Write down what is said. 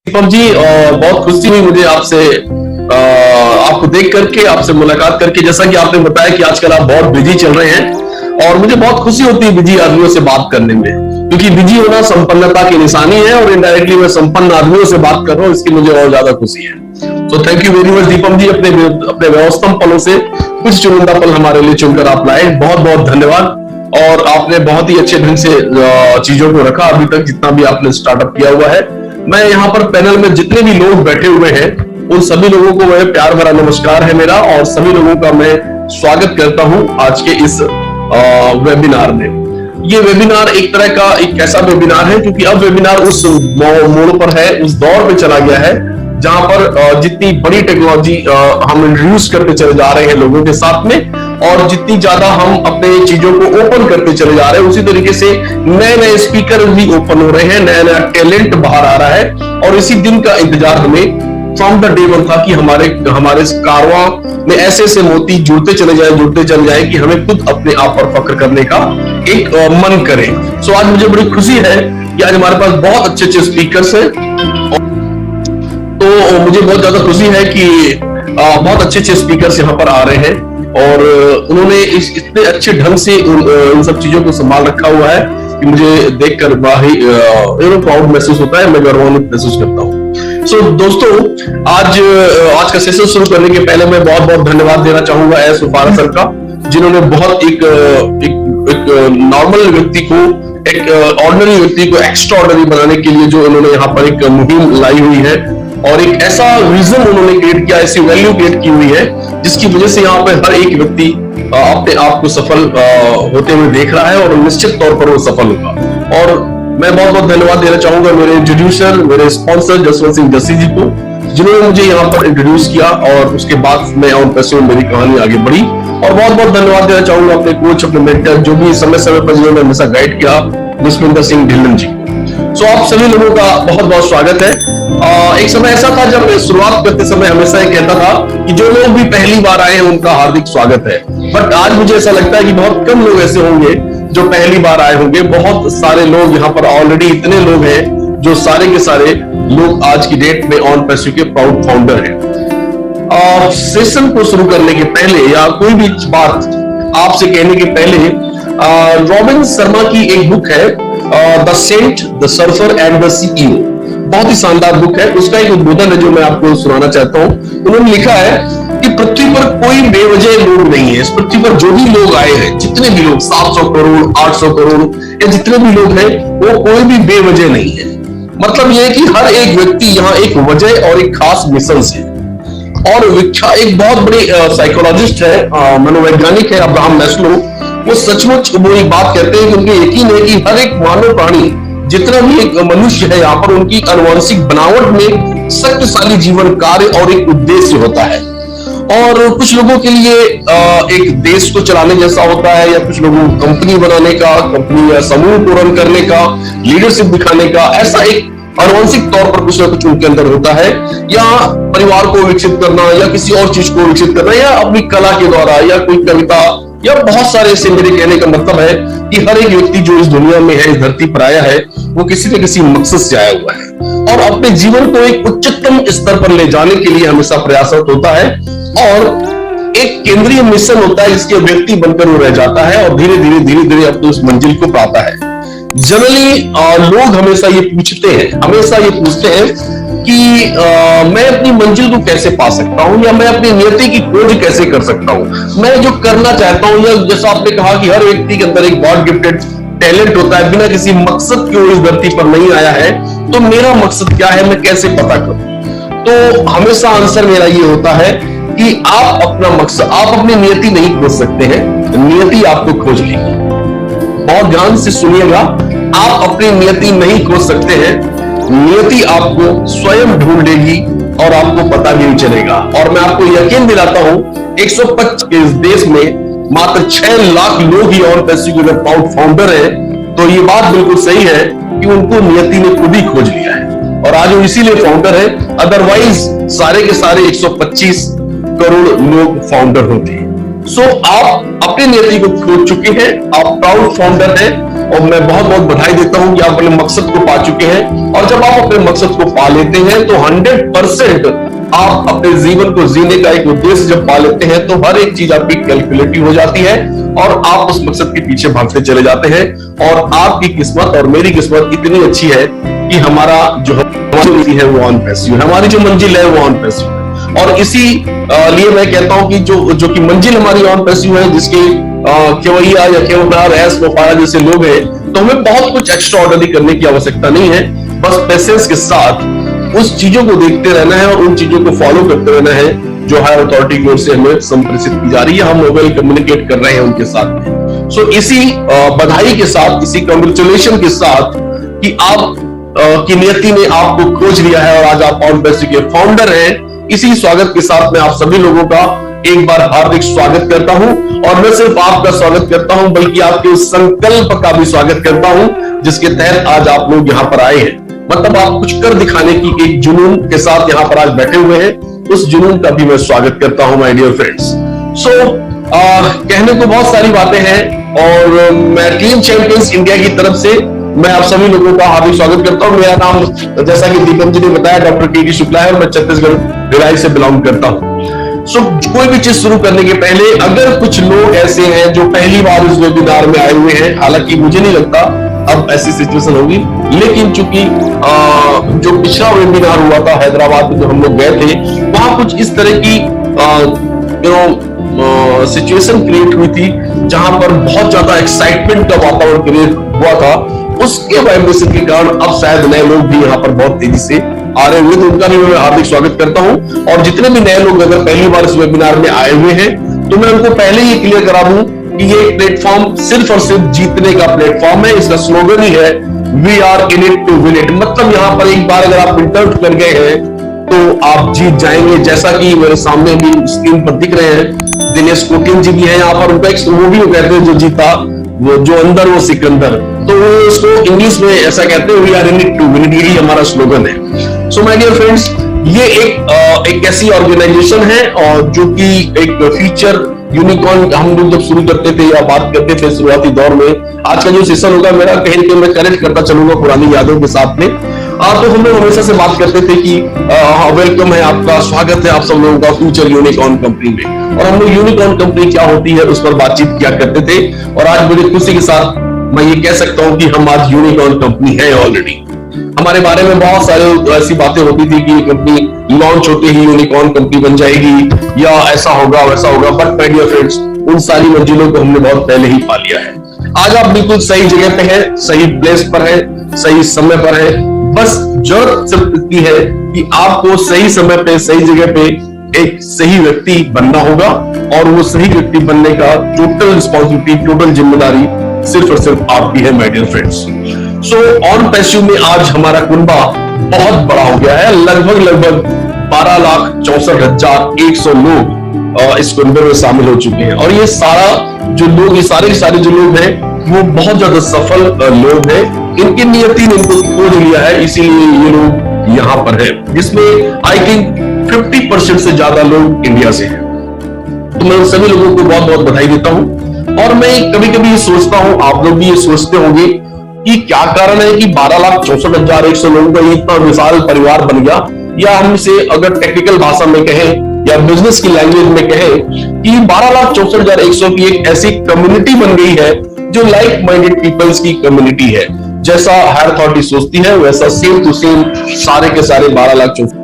दीपक जी, बहुत खुशी हुई मुझे आपसे आपको देख करके, आपसे मुलाकात करके। जैसा कि आपने बताया कि आजकल आप बहुत बिजी चल रहे हैं और मुझे बहुत खुशी होती है बिजी आदमियों से बात करने में, क्योंकि बिजी होना संपन्नता की निशानी है और इनडायरेक्टली मैं संपन्न आदमियों से बात कर रहा हूँ, इसकी मुझे और ज्यादा खुशी है। तो thank you very much Deepak ji, अपने व्यवस्थम पलों से कुछ चुनिंदा पल हमारे लिए चुनकर आप लाए, बहुत बहुत धन्यवाद। और आपने बहुत ही अच्छे ढंग से चीजों को रखा अभी तक, जितना भी आपने स्टार्टअप किया हुआ है। मैं यहाँ पर पैनल में जितने भी लोग बैठे हुए हैं उन सभी लोगों को वह प्यार भरा नमस्कार है मेरा, और सभी लोगों का मैं स्वागत करता हूँ आज के इस वेबिनार में। ये वेबिनार एक तरह का एक ऐसा वेबिनार है, क्योंकि अब वेबिनार उस मोड़ पर है, उस दौर पे चला गया है जहां पर जितनी बड़ी टेक्नोलॉजी हम इंट्रोड्यूस करते चले जा रहे हैं लोगों के साथ में, और जितनी ज्यादा हम अपने चीजों को ओपन करते चले जा रहे हैं, उसी तरीके से नए नए स्पीकर भी ओपन हो रहे हैं, नया नया टैलेंट बाहर आ रहा है। और इसी दिन का इंतजार हमें फ्रॉम द डे वन था कि हमारे कारवां में ऐसे ऐसे मोती जुड़ते चले जाए कि हमें खुद अपने आप पर फख्र करने का एक मन करे। सो आज मुझे बड़ी खुशी है कि आज हमारे पास बहुत अच्छे अच्छे स्पीकर्स हैं, तो मुझे बहुत ज्यादा खुशी है कि बहुत अच्छे अच्छे स्पीकर्स यहाँ पर आ रहे हैं और उन्होंने इतने अच्छे ढंग से उन सब चीजों को संभाल रखा हुआ है कि मुझे देखकर बड़ा ही प्राउड महसूस होता है, मैं गौरवान्वित महसूस करता हूँ। सो दोस्तों, आज का सेशन शुरू करने के पहले मैं बहुत बहुत धन्यवाद देना चाहूंगा एस उफारा सर का, जिन्होंने बहुत एक नॉर्मल व्यक्ति को, एक ऑर्डिनरी व्यक्ति को एक्स्ट्राऑर्डिनरी बनाने के लिए जो उन्होंने यहाँ पर एक मुहिम लाई हुई है और एक ऐसा विजन उन्होंने क्रिएट किया, ऐसी वैल्यू क्रिएट की हुई है जिसकी वजह से यहाँ पे हर एक व्यक्ति अपने आप को सफल होते हुए देख रहा है और निश्चित तौर पर वो सफल होगा। और मैं बहुत बहुत धन्यवाद देना चाहूंगा मेरे इंट्रोड्यूसर, मेरे स्पॉन्सर जसवंत सिंह जस्सी जी को, जिन्होंने मुझे यहाँ पर इंट्रोड्यूस किया और उसके बाद मैं ऑन पैसे में मेरी कहानी आगे बढ़ी। और बहुत बहुत धन्यवाद देना चाहूंगा अपने कोच, अपने मेंटर, जो भी समय समय पर जिन्होंने हमेशा गाइड किया, जसविंदर सिंह ढिल्लन जी को। सो आप सभी लोगों का बहुत बहुत स्वागत है। एक समय ऐसा था जब मैं शुरुआत करते समय हमेशा ये कहता था कि जो लोग भी पहली बार आए हैं उनका हार्दिक स्वागत है, बट आज मुझे ऐसा लगता है कि बहुत कम लोग ऐसे होंगे जो पहली बार आए होंगे। बहुत सारे लोग यहाँ पर ऑलरेडी इतने लोग हैं जो सारे के सारे लोग आज की डेट में ऑन पैसे के प्राउड फाउंडर हैं। सेशन को शुरू करने के पहले या कोई भी बात आपसे कहने के पहले, रॉबिन शर्मा की एक बुक है the saint, the surfer and the CEO, बहुत ही शानदार बुक है। उसका एक उद्बोधन है जो मैं आपको सुनाना चाहता हूँ। उन्होंने लिखा है कि पृथ्वी पर कोई बेवजह लोग नहीं है। इस पृथ्वी पर जो भी लोग आए हैं, जितने भी लोग 700 करोड़ 800 करोड़ या जितने भी लोग हैं, वो कोई भी बेवजह नहीं है। मतलब यह है कि हर एक व्यक्ति यहाँ एक वजह और एक खास मिशन से। और एक बहुत बड़े साइकोलॉजिस्ट है, मनोवैज्ञानिक है, अब्राहम मैस्लो, वो सचमुच वो एक बात कहते हैं कि उनके यकीन है कि हर एक मानव प्राणी, जितना भी एक मनुष्य है यहाँ पर, उनकी आनुवंशिक बनावट में शक्तिशाली जीवन कार्य और एक उद्देश्य होता है। और कुछ लोगों के लिए एक देश को चलाने जैसा होता है, या कुछ लोगों को कंपनी बनाने का, कंपनी या समूह को रन करने का, लीडरशिप दिखाने का, ऐसा एक आनुवंशिक तौर पर कुछ ना कुछ उनके अंदर होता है, या परिवार को विकसित करना, या किसी और चीज को विकसित करना, या अपनी कला के द्वारा, या कोई कविता, या बहुत सारे ऐसे। मेरे कहने का मतलब है कि हर एक व्यक्ति जो इस दुनिया में है, इस धरती पर आया है, वो किसी न किसी मकसद से आया हुआ है और अपने जीवन को एक उच्चतम स्तर पर ले जाने के लिए हमेशा प्रयासरत होता है। और एक केंद्रीय मिशन होता है जिसके व्यक्ति बनकर वो रह जाता है और धीरे धीरे अपनी उस मंजिल को पाता है। जनरली लोग हमेशा ये पूछते हैं कि मैं अपनी मंजिल को कैसे पा सकता हूं, या मैं अपनी नियति की खोज कैसे कर सकता हूं, मैं जो करना चाहता हूं, या जैसा आपने कहा कि हर व्यक्ति के अंदर एक गॉड गिफ्टेड टैलेंट होता है, बिना किसी मकसद के वो इस धरती पर नहीं आया है, तो मेरा मकसद क्या है, मैं कैसे पता करूं। तो हमेशा आंसर मेरा ये होता है कि आप अपना मकसद, आप अपनी नियति नहीं खोज सकते हैं, नियति आपको खोज लेगी। बहुत ध्यान से सुनिएगा, आप अपनी नियति नहीं खोज सकते हैं, नियति आपको स्वयं ढूंढ लेगी और आपको पता भी नहीं चलेगा। और मैं आपको यकीन दिलाता हूं, 125 के इस देश में मात्र 6 लाख लोग ही और पैसे के प्राउड फाउंडर है, तो ये बात बिल्कुल सही है कि उनको नियति ने खुद ही खोज लिया है और आज वो इसीलिए फाउंडर है। अदरवाइज सारे के सारे 125 करोड़ लोग फाउंडर होते हैं। सो आप अपनी नियति को खोज चुके हैं, आप प्राउड फाउंडर हैं। और मैं बहुत बहुत बधाई देता हूं कि आप अपने मकसद को पा चुके हैं। और जब आप अपने मकसद को पा लेते हैं तो 100% आप अपने जीवन को जीने का एक उद्देश्य जब पा लेते हैं तो हर एक चीज आपकी कैलकुलेटिव हो जाती है और आप उस मकसद के पीछे भागते चले जाते हैं। और आपकी किस्मत और मेरी किस्मत इतनी अच्छी है कि हमारा जो है वो ऑन पैसिव है, हमारी जो मंजिल है वो ऑन पैसिव है। और इसी लिए मैं कहता हूं कि जो कि मंजिल हमारी ऑन पैसिव है, जिसके केवैया या केवनार ऐस वफाया जैसे लोग हैं, तो हमें बहुत कुछ एक्स्ट्रा ऑर्डिनरी करने की आवश्यकता नहीं है। बस पेशेंस के साथ उस चीजों को देखते रहना है और उन चीजों को फॉलो करते रहना है जो हायर अथॉरिटी की ओर से हमें संप्रेषित की जा रही है। हम मोबाइल कम्युनिकेट कर रहे हैं उनके साथ। सो इसी बधाई के साथ, इसी कंग्रेचुलेशन के साथ कि आप की नियति ने आपको खोज लिया है और आज आप ऑन पैसिव के फाउंडर हैं, इसी स्वागत के साथ मैं आप सभी लोगों का एक बार हार्दिक स्वागत करता हूं। और मैं सिर्फ आपका स्वागत करता हूं बल्कि आपके उस संकल्प का भी स्वागत करता हूं जिसके तहत आज आप लोग यहाँ पर आए हैं। मतलब आप कुछ कर दिखाने की एक जुनून के साथ यहाँ पर आज बैठे हुए हैं, उस जुनून का भी मैं स्वागत करता हूं माय डियर फ्रेंड्स। सो कहने को बहुत सारी बातें हैं और मैं टीम चैंपियंस इंडिया की तरफ से मैं आप सभी लोगों का हार्दिक स्वागत करता हूं। मेरा नाम, जैसा कि दीपक जी ने बताया, डॉक्टर के शुक्ला है और मैं छत्तीसगढ़ भिलाई से बिलोंग करता हूं। सो कोई भी चीज शुरू करने के पहले अगर कुछ लोग ऐसे हैं जो पहली बार इस वेबिनार में आए हुए हैं, हालांकि मुझे नहीं लगता अब ऐसी सिचुएशन होगी, लेकिन चूंकि जो पिछला वेबिनार हुआ था हैदराबाद में जो हम लोग गए थे, वहां कुछ इस तरह की सिचुएशन क्रिएट हुई थी जहां पर बहुत ज्यादा एक्साइटमेंट का वातावरण क्रिएट हुआ था। उसके वाइब्रेशन के कारण अब शायद नए लोग भी यहाँ पर बहुत तेजी से आ रहे हुए, तो उनका भी मैं हार्दिक स्वागत करता हूं। और जितने भी नए लोग अगर पहली बार इस वेबिनार में आए हुए हैं तो मैं उनको पहले ही क्लियर करा दूं कि ये प्लेटफॉर्म सिर्फ और सिर्फ जीतने का प्लेटफॉर्म है। इसका स्लोगन ही है we are in it to win it. मतलब यहाँ पर एक बार अगर आप इंटरव्यू कर गए हैं तो आप जीत जाएंगे। जैसा कि मेरे सामने भी स्क्रीन पर दिख रहे हैं, दिनेश कोटिन जी भी है यहाँ पर, उनका एक मूवी वो कहते हैं जो जीता वो जो अंदर वो सिकंदर, तो वो इसको इंग्लिश में ऐसा कहते हैं we are in it to win it, यही हमारा स्लोगन है। सो माय डियर फ्रेंड्स, ये एक ऐसी ऑर्गेनाइजेशन है और जो कि एक फीचर यूनिकॉर्न हम लोग जब शुरू करते थे या बात करते थे शुरुआती दौर में, आज का जो सेशन होगा मेरा कहीं ना कहीं मैं कनेक्ट करता चलूंगा पुरानी यादों के साथ में। तो हम लोग हमेशा से बात करते थे कि वेलकम है, आपका स्वागत है आप सब लोगों का फ्यूचर यूनिकॉर्न कंपनी में। और हम लोग यूनिकॉर्न कंपनी क्या होती है उस पर बातचीत किया करते थे। और आज बड़ी खुशी के साथ मैं ये कह सकता हूं कि हम आज यूनिकॉर्न कंपनी है ऑलरेडी। हमारे बारे में बहुत सारे ऐसी बातें होती थी कि कंपनी लॉन्च होते ही यूनिकॉर्न कंपनी बन जाएगी या ऐसा होगा वैसा होगा, बट माय डियर फ्रेंड्स, उन सारी मंजिलों को हमने बहुत पहले ही पा लिया है। आज आप बिल्कुल सही जगह पे हैं, सही प्लेस पर है, सही समय पर है। बस जरूरत सिर्फ इतनी है कि आपको सही समय पे सही जगह पे एक सही व्यक्ति बनना होगा और वो सही व्यक्ति बनने का टोटल रिस्पॉन्सिबिलिटी, टोटल जिम्मेदारी सिर्फ और सिर्फ आपकी है my dear friends. So on passive में आज हमारा कुनबा बहुत बड़ा हो गया है। लगभग 12,64,100 लोग इस कुनबे में शामिल हो चुके हैं। और ये सारा जो लोग, ये सारे जो लोग हैं वो बहुत ज्यादा सफल लोग हैं। इनकी नियति ने इनको खोज लिया है, इसीलिए ये लोग यहाँ पर है, जिसमें आई थिंक 50% से ज्यादा लोग इंडिया से हैं। तो मैं उन सभी लोगों को बहुत बहुत बधाई देता हूं। और मैं कभी कभी ये सोचता हूं, आप लोग भी ये सोचते होंगे कि क्या कारण है कि 12,64,100 लोगों का इतना विशाल परिवार बन गया, या हमसे अगर टेक्निकल भाषा में कहें या बिजनेस की लैंग्वेज में कहें कि 12,64,100 की एक ऐसी कम्युनिटी बन गई है जो लाइक माइंडेड पीपल्स की कम्युनिटी है। जैसा हायर अथॉरिटी सोचती है वैसा सेम टू सेम सारे के सारे 12,64,000